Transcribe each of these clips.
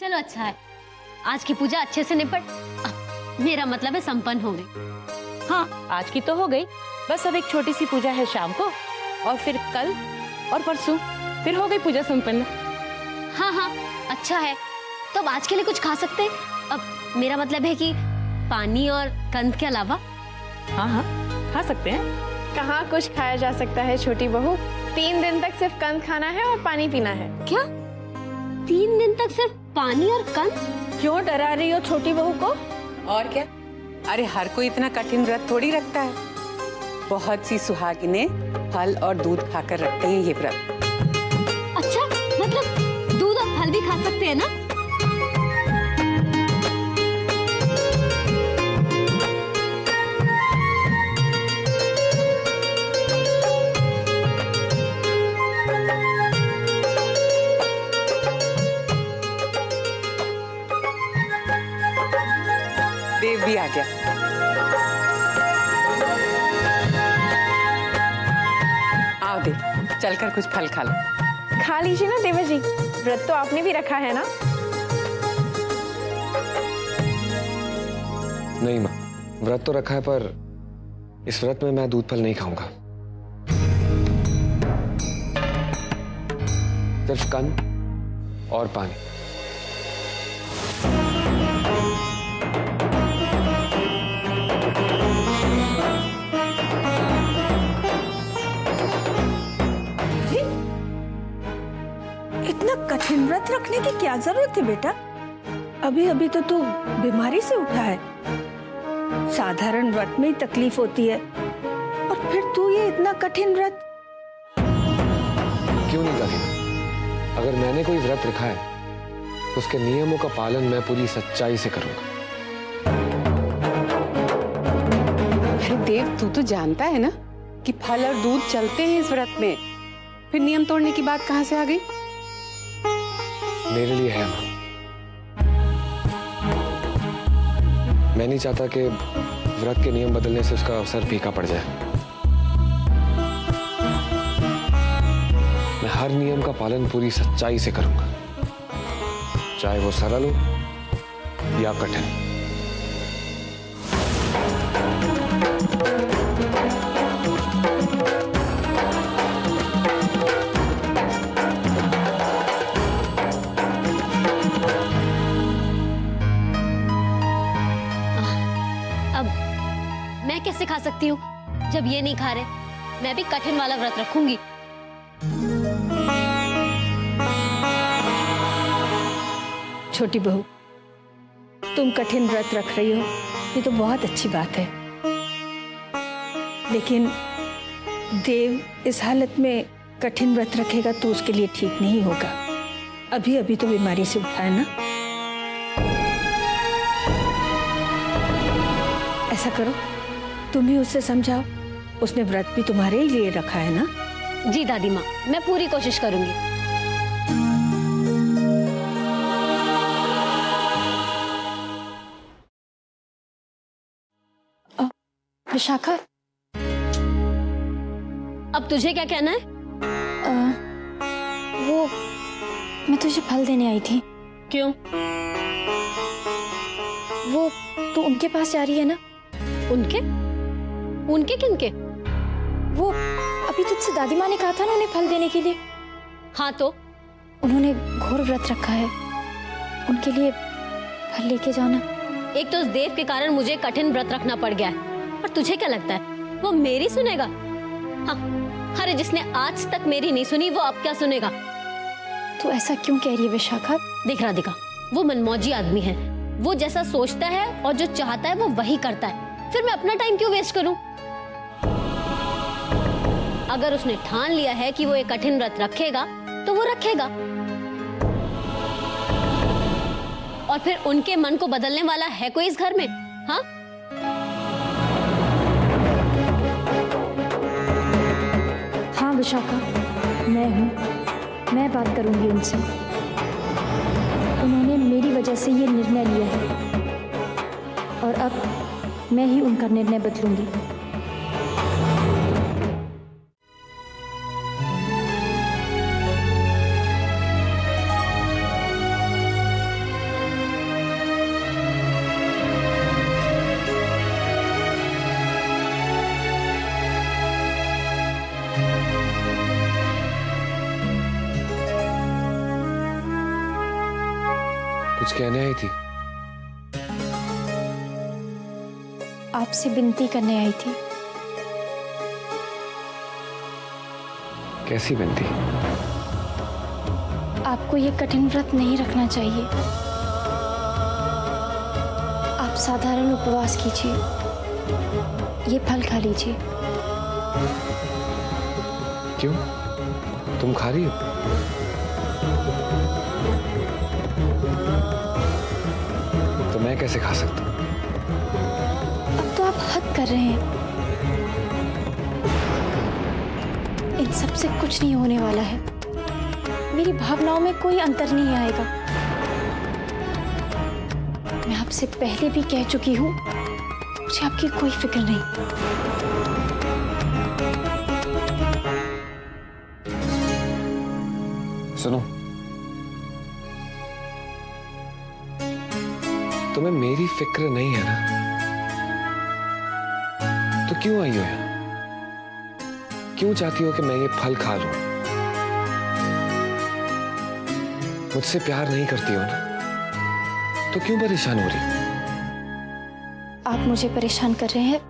चलो अच्छा है, आज की पूजा अच्छे से निपट, मेरा मतलब है संपन्न हो गई। हाँ, आज की तो हो गई, बस अब एक छोटी सी पूजा है शाम को, और फिर कल और परसों फिर हो गई पूजा संपन्न। हाँ हाँ अच्छा है, तो अब आज के लिए कुछ खा सकते हैं? अब मेरा मतलब है कि पानी और कंद के अलावा। हाँ हाँ खा सकते हैं। कहाँ कुछ खाया जा सकता है छोटी बहू, 3 दिन तक सिर्फ कंद खाना है और पानी पीना है। क्या 3 दिन तक सिर्फ पानी और कंद? क्यों डरा रही हो छोटी बहू को? और क्या, अरे हर कोई इतना कठिन व्रत थोड़ी रखता है। बहुत सी सुहागिनें फल और दूध खाकर रखते हैं ये व्रत। अच्छा, मतलब दूध और फल भी खा सकते हैं ना? देव भी आ गया। आओ देव, चलकर कुछ फल खा लो। खा लीजिए ना देवर जी, व्रत तो आपने भी रखा है ना। नहीं माँ, व्रत तो रखा है, पर इस व्रत में मैं दूध फल नहीं खाऊंगा। सिर्फ कंद और पानी। इतना कठिन व्रत रखने की क्या जरूरत है बेटा? अभी अभी तो तू बीमारी से उठा है, साधारण व्रत में ही तकलीफ होती है, और फिर तू ये इतना कठिन व्रत। क्यों नहीं दादी? अगर मैंने कोई व्रत रखा है तो उसके नियमों का पालन मैं पूरी सच्चाई से करूंगा। अरे देव, तू तो जानता है ना कि फल और दूध चलते हैं इस व्रत में, फिर नियम तोड़ने की बात कहाँ से आ गई? मेरे लिए है माँ। मैं नहीं चाहता कि व्रत के नियम बदलने से उसका असर फीका पड़ जाए। मैं हर नियम का पालन पूरी सच्चाई से करूंगा, चाहे वो सरल हो या कठिन। मैं कैसे खा सकती हूँ जब ये नहीं खा रहे? मैं भी कठिन वाला व्रत रखूंगी। छोटी बहू, तुम कठिन व्रत रख रही हो, ये तो बहुत अच्छी बात है, लेकिन देव इस हालत में कठिन व्रत रखेगा तो उसके लिए ठीक नहीं होगा। अभी अभी तो बीमारी से उठा है ना। ऐसा करो, तुम ही उससे समझाओ, उसने व्रत भी तुम्हारे ही लिए रखा है ना। जी दादी माँ, मैं पूरी कोशिश करूंगी। विशाखा, अब तुझे क्या कहना है? वो मैं तुझे फल देने आई थी। क्यों? वो तू उनके पास जा रही है ना? उनके? उनके किनके? वो अभी तुझसे दादी माँ ने कहा था ना उन्हें फल देने के लिए। हाँ तो? उन्होंने घोर व्रत रखा है, उनके लिए फल लेके जाना। एक तो उस देव के कारण मुझे कठिन व्रत रखना पड़ गया है, और तुझे क्या लगता है वो मेरी सुनेगा? हाँ, अरे जिसने आज तक मेरी नहीं सुनी वो अब क्या सुनेगा? तू ऐसा क्यों कह रही है विशाखा? देख राधिका, वो मनमौजी आदमी है, वो जैसा सोचता है और जो चाहता है वो वही करता है, फिर मैं अपना टाइम क्यों वेस्ट करूं? अगर उसने ठान लिया है कि वो एक कठिन व्रत रखेगा तो वो रखेगा, और फिर उनके मन को बदलने वाला है कोई इस घर में? हाँ, हाँ विशाखा, मैं हूँ, मैं बात करूंगी उनसे। उन्होंने मेरी वजह से ये निर्णय लिया है, और अब मैं ही उनका निर्णय बदलूंगी। कुछ कहने आई थी? आपसे विनती करने आई थी। कैसी विनती? आपको ये कठिन व्रत नहीं रखना चाहिए। आप साधारण उपवास कीजिए, ये फल खा लीजिए। क्यों? तुम खा रही हो? तो मैं कैसे खा सकता हूं? अब तो आप हद कर रहे हैं। इन सब से कुछ नहीं होने वाला है। मेरी भावनाओं में कोई अंतर नहीं आएगा। मैं आपसे पहले भी कह चुकी हूं, मुझे आपकी कोई फिक्र नहीं। सुनो, तुम्हें मेरी फिक्र नहीं है ना, तो क्यों आई हो यहाँ? क्यों चाहती हो कि मैं ये फल खा लूं? मुझसे प्यार नहीं करती हो ना, तो क्यों परेशान हो रही? आप मुझे परेशान कर रहे हैं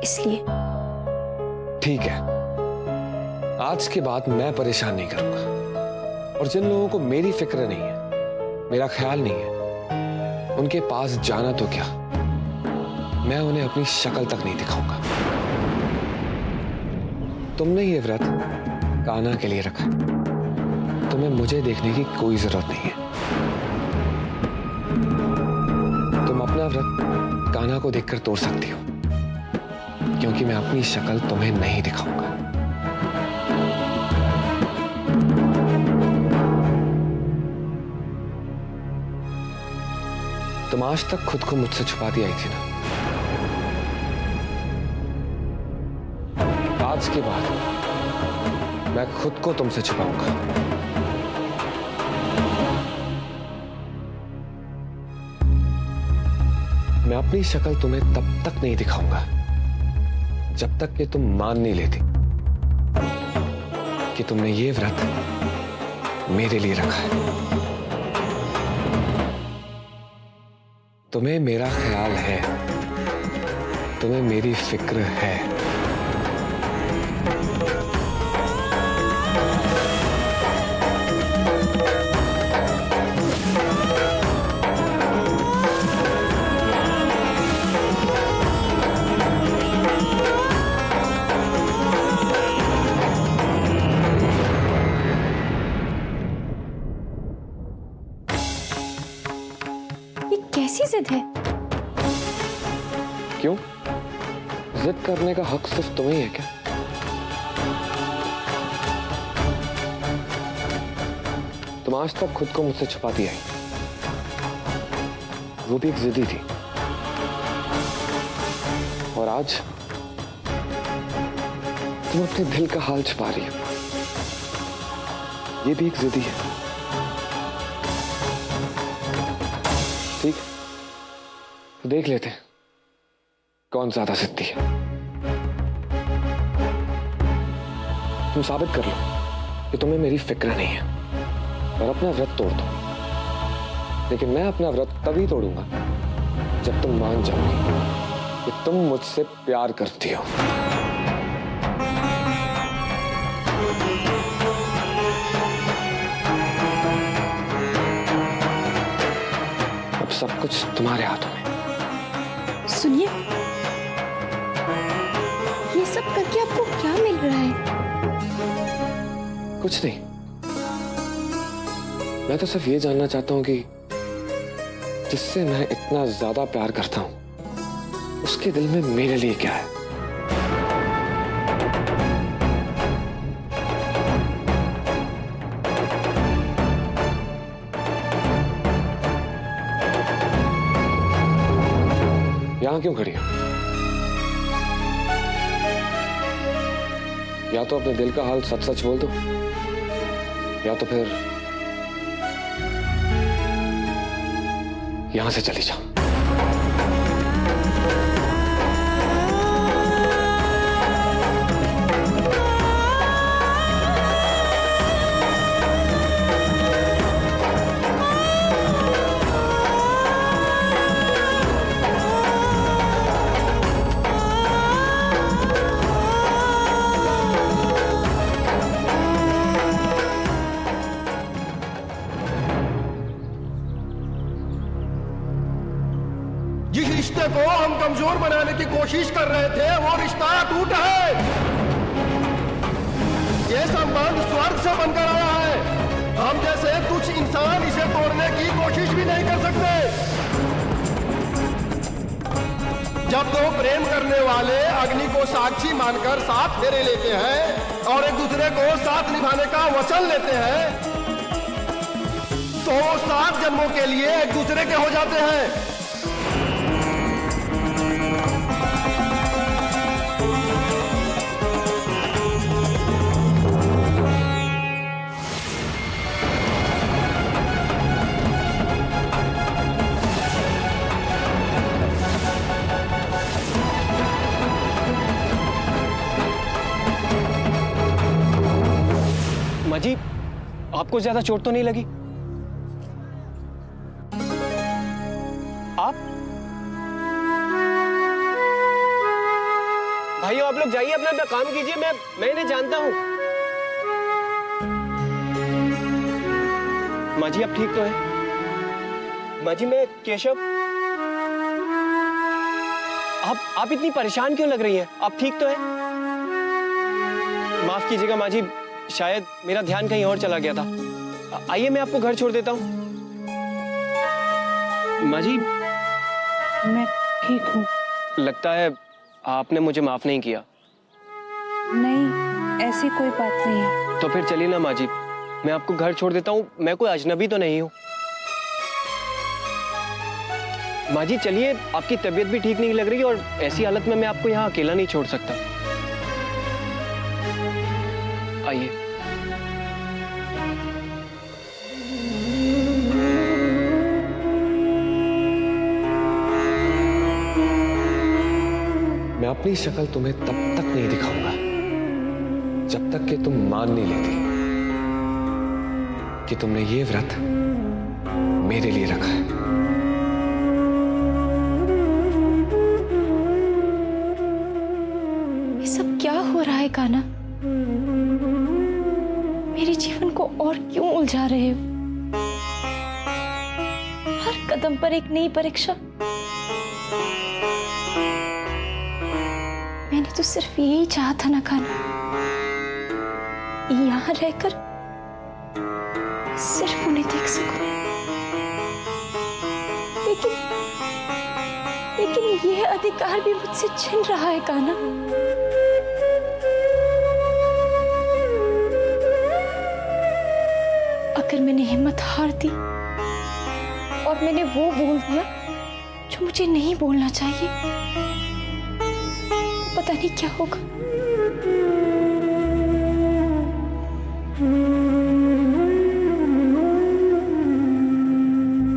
इसलिए। ठीक है, आज के बाद मैं परेशान नहीं करूंगा। और जिन लोगों को मेरी फिक्र नहीं है, मेरा ख्याल नहीं है, उनके पास जाना तो क्या, मैं उन्हें अपनी शक्ल तक नहीं दिखाऊंगा। तुमने ये व्रत कान्हा के लिए रखा, तुम्हें मुझे देखने की कोई जरूरत नहीं है। तुम अपना व्रत कान्हा को देखकर तोड़ सकती हो, क्योंकि मैं अपनी शक्ल तुम्हें नहीं दिखाऊंगा। तुम आज तक खुद को मुझसे छुपाती आई थी ना, आज के बाद मैं खुद को तुमसे छुपाऊंगा। मैं अपनी शक्ल तुम्हें तब तक नहीं दिखाऊंगा जब तक कि तुम मान नहीं लेती कि तुमने ये व्रत मेरे लिए रखा है। तुम्हें मेरा ख्याल है, तुम्हें मेरी फिक्र है। ये कैसी जिद है? क्यों? जिद करने का हक सिर्फ तुम्हें ही है क्या? तुम आज तक खुद को मुझसे छुपाती आई, वो भी एक जिद्दी थी। और आज तुम अपने दिल का हाल छुपा रही हो, ये भी एक जिद्दी है। ठीक, तो देख लेते हैं कौन ज्यादा जिद्दी है। तुम साबित कर लो कि तुम्हें मेरी फिक्र नहीं है और अपना व्रत तोड़ दो। लेकिन मैं अपना व्रत तभी तोड़ूंगा जब तुम मान जाओगी कि तुम मुझसे प्यार करती हो। अब सब कुछ तुम्हारे हाथों में। सुनिए, ये सब करके आपको क्या मिल रहा है? कुछ नहीं, मैं तो सिर्फ ये जानना चाहता हूं कि जिससे मैं इतना ज्यादा प्यार करता हूं उसके दिल में मेरे लिए क्या है। यहां क्यों खड़ी हो? या तो अपने दिल का हाल सच सच बोल दो, या तो फिर यहां से चली जाओ। जिस रिश्ते को हम कमजोर बनाने की कोशिश कर रहे थे वो रिश्ता टूटा है। ये संबंध स्वर्ग से बनकर आया है। हम जैसे कुछ इंसान इसे तोड़ने की कोशिश भी नहीं कर सकते। जब दो प्रेम करने वाले अग्नि को साक्षी मानकर साथ फेरे लेते हैं और एक दूसरे को साथ निभाने का वचन लेते हैं तो 7 जन्मों के लिए एक दूसरे के हो जाते हैं। माँ जी, आपको ज्यादा चोट तो नहीं लगी? आप भाइयों, आप लोग जाइए, अपना अपना काम कीजिए। मैं इन्हें जानता हूं। माँ जी, आप ठीक तो हैं? माँ जी, मैं केशव। आप इतनी परेशान क्यों लग रही हैं? आप ठीक तो हैं? माफ कीजिएगा माँ जी, शायद मेरा ध्यान कहीं और चला गया था। आइए, मैं आपको घर छोड़ देता हूँ। माँ जी, मैं ठीक हूँ। लगता है आपने मुझे माफ नहीं किया। नहीं, ऐसी कोई बात नहीं है। तो फिर चलिए ना माँ जी, मैं आपको घर छोड़ देता हूँ। मैं कोई अजनबी तो नहीं हूँ। माँ जी चलिए, आपकी तबीयत भी ठीक नहीं लग रही और ऐसी हालत में मैं आपको यहाँ अकेला नहीं छोड़ सकता। आइए। मैं अपनी शक्ल तुम्हें तब तक नहीं दिखाऊंगा जब तक कि तुम मान नहीं लेती कि तुमने ये व्रत मेरे लिए रखा है। ये सब क्या हो रहा है कान्हा? मेरे जीवन को और क्यों उलझा रहे हो? हर कदम पर एक नई परीक्षा। मैंने तो सिर्फ यही चाहा था ना कान्हा, यहाँ रहकर सिर्फ उन्हें देख सकूं। लेकिन यह अधिकार भी मुझसे छिन रहा है कान्हा। अगर मैंने हिम्मत हार दी और मैंने वो बोल दिया जो मुझे नहीं बोलना चाहिए, पता नहीं क्या होगा।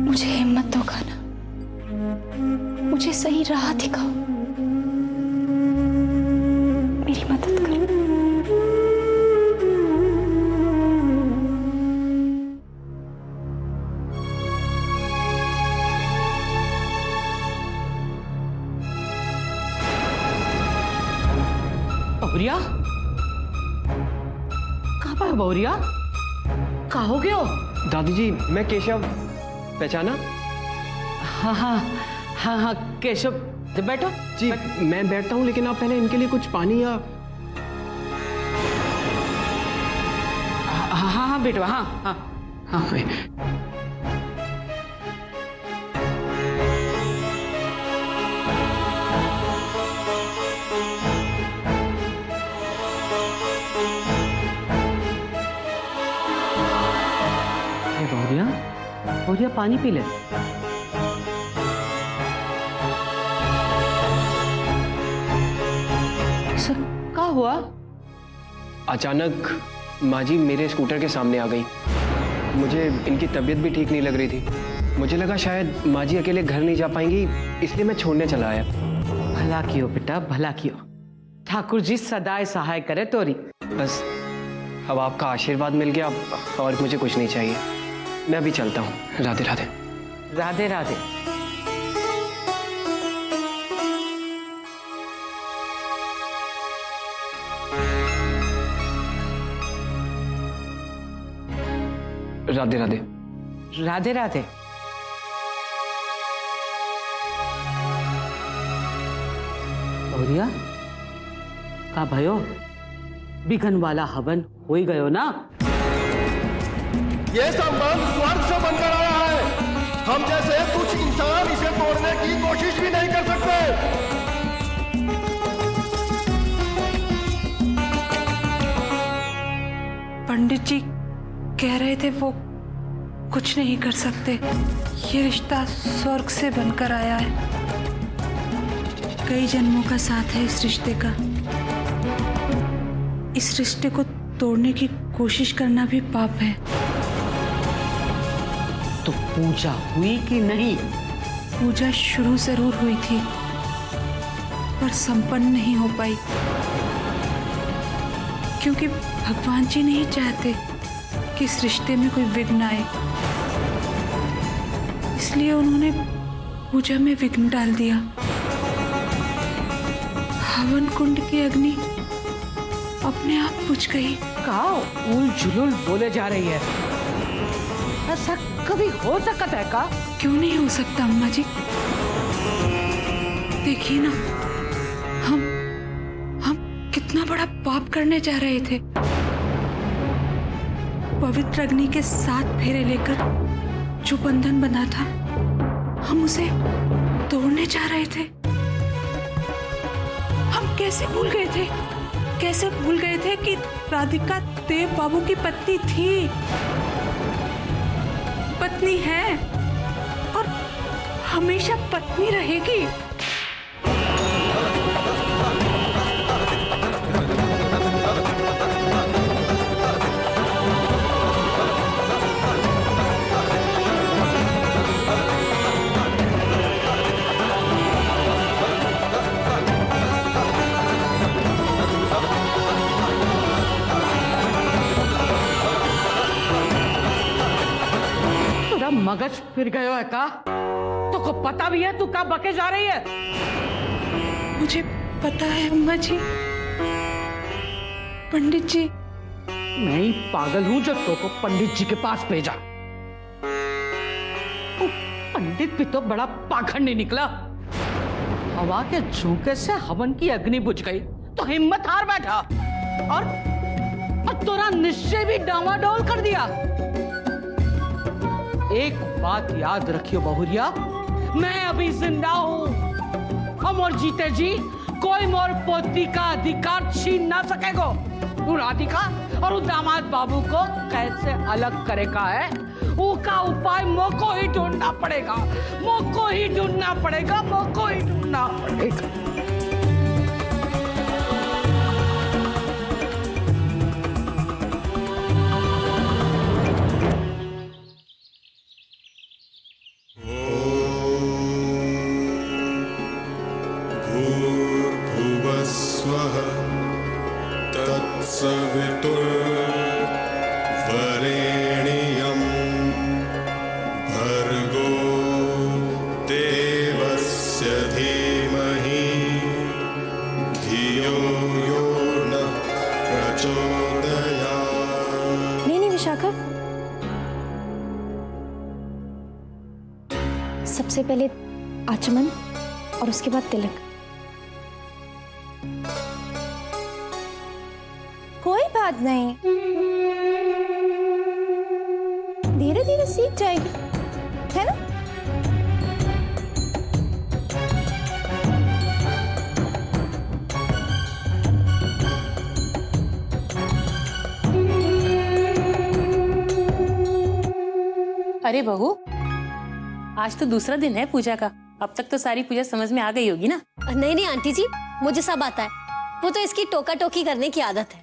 मुझे हिम्मत दो कान्हा, मुझे सही राह दिखाओ, मेरी मदद करो। बहुरिया, कहाँ पर बहुरिया? कहाँ हो गए हो? दादी जी, मैं केशव, पहचाना? हाँ हाँ हाँ हाँ, केशव, बैठो। जी मैं बैठता हूँ, लेकिन आप पहले इनके लिए कुछ पानी या हाँ हाँ हाँ बेटवा, हाँ हाँ हाँ। बहुरिया, बहुरिया पानी पी ले। सर, क्या हुआ? अचानक माँ जी मेरे स्कूटर के सामने आ गई। मुझे इनकी तबीयत भी ठीक नहीं लग रही थी। मुझे लगा शायद माँ जी अकेले घर नहीं जा पाएंगी, इसलिए मैं छोड़ने चला आया। भला कियो बेटा, भला कियो। ठाकुर जी सदाए सहाय करे तोरी। बस अब आपका आशीर्वाद मिल गया, और मुझे कुछ नहीं चाहिए। मैं अभी चलता हूँ। राधे राधे। राधे राधे। राधे राधे। राधे राधे। बहुरिया का भयो बिघन वाला हवन हो ही गयो ना? ये संबंध स्वर्ग से बनकर आया है। हम जैसे कुछ इंसान इसे तोड़ने की कोशिश भी नहीं कर सकते। पंडित जी कह रहे थे वो कुछ नहीं कर सकते। ये रिश्ता स्वर्ग से बनकर आया है। कई जन्मों का साथ है इस रिश्ते का। इस रिश्ते को तोड़ने की कोशिश करना भी पाप है। तो पूजा हुई कि नहीं? पूजा शुरू जरूर हुई थी पर संपन्न नहीं हो पाई, क्योंकि भगवान जी नहीं चाहते कि इस रिश्ते में कोई विघ्न आए। इसलिए उन्होंने पूजा में विघ्न डाल दिया। हवन कुंड की अग्नि अपने आप बुझ गई। का उल जुलुल बोले जा रही है? ऐसा कभी हो सकता है का? क्यों नहीं हो सकता अम्मा जी? देखिए ना, हम कितना बड़ा पाप करने जा रहे थे। पवित्र अग्नि के 7 फेरे लेकर जो बंधन बंधा था, हम उसे तोड़ने जा रहे थे। हम कैसे भूल गए थे? कैसे भूल गए थे कि राधिका देव बाबू की पत्नी थी, पत्नी है और हमेशा पत्नी रहेगी। मगज फिर गयो है का? तो को पता भी है तू कब बके जा रही है? मुझे पता है अम्मा जी। पंडित जी, मैं ही पागल हूं जो तो को पंडित जी के पास भेजा। वो पंडित भी तो बड़ा पाखंडी निकला। हवा के झोंके से हवन की अग्नि बुझ गई तो हिम्मत हार बैठा और तोरा निश्चय भी डामाडोल कर दिया। एक बात याद रखियो बहुरिया, मैं अभी जिंदा हूं। हम और जीते जी कोई मोर पोती का अधिकार छीन ना सकेगो। तू राधिका और उस दामाद बाबू को कैसे अलग करेगा है, उसका उपाय मोको ही ढूंढना पड़ेगा। मोको ही ढूंढना पड़ेगा। मोको ही ढूंढना पड़ेगा। वरेण्यं भर्गो देवस्य धीमहि धियो यो न प्रचोदयात्। नहीं विशाखा, सबसे पहले आचमन और उसके बाद तिलक। कोई बात नहीं, धीरे धीरे सीख जाएगी, है ना? अरे बहू, आज तो दूसरा दिन है पूजा का। अब तक तो सारी पूजा समझ में आ गई होगी ना? नहीं नहीं आंटी जी, मुझे सब आता है। वो तो इसकी टोका टोकी करने की आदत है।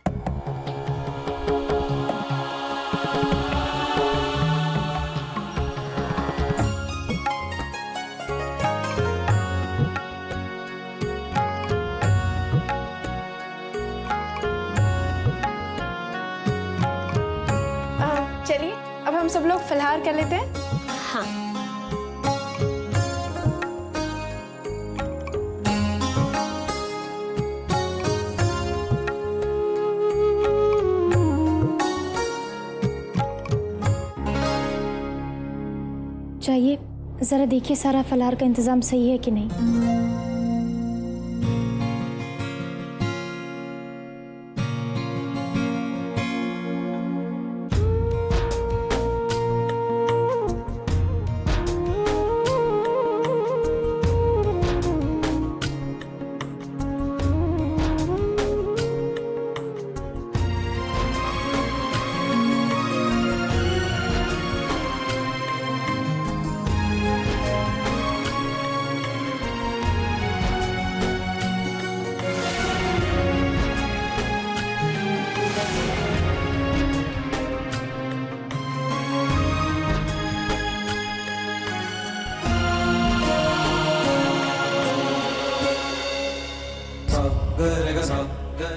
चलिए अब हम सब लोग फलहार कर लेते हैं। हाँ, चाहिए जरा देखिए सारा फलाहार का इंतजाम सही है कि नहीं।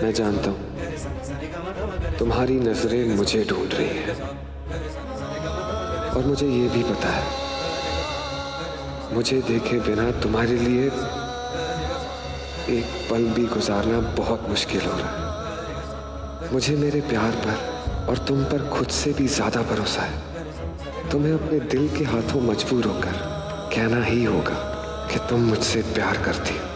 मैं जानता हूं तुम्हारी नजरें मुझे ढूंढ रही हैं, और मुझे ये भी पता है मुझे देखे बिना तुम्हारे लिए एक पल भी गुजारना बहुत मुश्किल हो रहा है। मुझे मेरे प्यार पर और तुम पर खुद से भी ज्यादा भरोसा है। तुम्हें अपने दिल के हाथों मजबूर होकर कहना ही होगा कि तुम मुझसे प्यार करती हो।